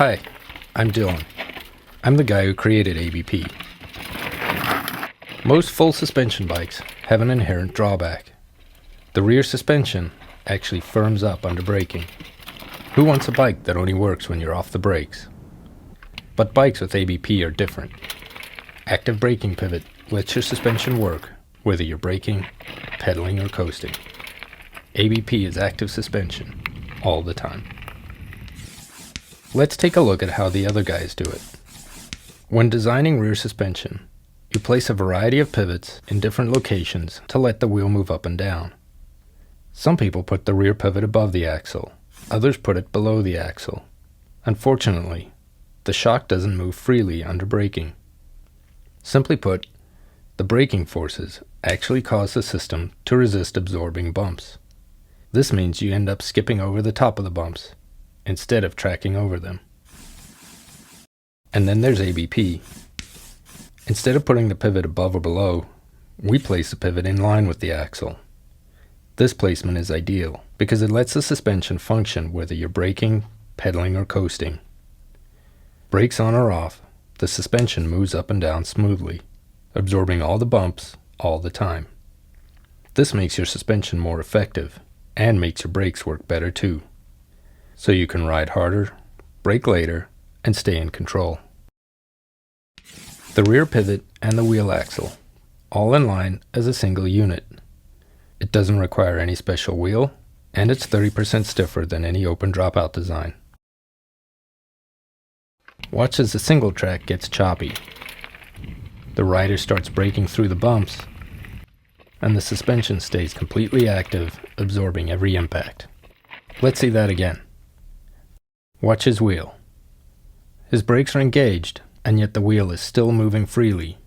Hi, I'm Dylan. I'm the guy who created ABP. Most full suspension bikes have an inherent drawback. The rear suspension actually firms up under braking. Who wants a bike that only works when you're off the brakes? But bikes with ABP are different. Active braking pivot lets your suspension work whether you're braking, pedaling, or coasting. ABP is active suspension all the time. Let's take a look at how the other guys do it. When designing rear suspension, you place a variety of pivots in different locations to let the wheel move up and down. Some people put the rear pivot above the axle, others put it below the axle. Unfortunately, the shock doesn't move freely under braking. Simply put, the braking forces actually cause the system to resist absorbing bumps. This means you end up skipping over the top of the bumps instead of tracking over them. And then there's ABP. Instead of putting the pivot above or below, we place the pivot in line with the axle. This placement is ideal because it lets the suspension function whether you're braking, pedaling, or coasting. Brakes on or off, the suspension moves up and down smoothly, absorbing all the bumps all the time. This makes your suspension more effective and makes your brakes work better too. So you can ride harder, brake later, and stay in control. The rear pivot and the wheel axle, all in line as a single unit. It doesn't require any special wheel, and it's 30% stiffer than any open dropout design. Watch as the single track gets choppy. The rider starts braking through the bumps, and the suspension stays completely active, absorbing every impact. Let's see that again. Watch his wheel. His brakes are engaged, and yet the wheel is still moving freely.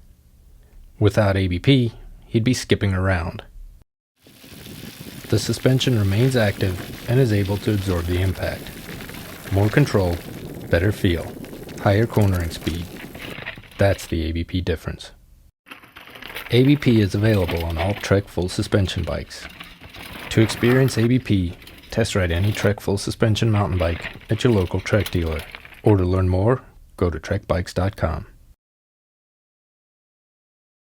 Without ABP, he'd be skipping around. The suspension remains active and is able to absorb the impact. More control, better feel, higher cornering speed. That's the ABP difference. ABP is available on all Trek full suspension bikes. To experience ABP, test ride any Trek full suspension mountain bike at your local Trek dealer. Or to learn more, go to trekbikes.com.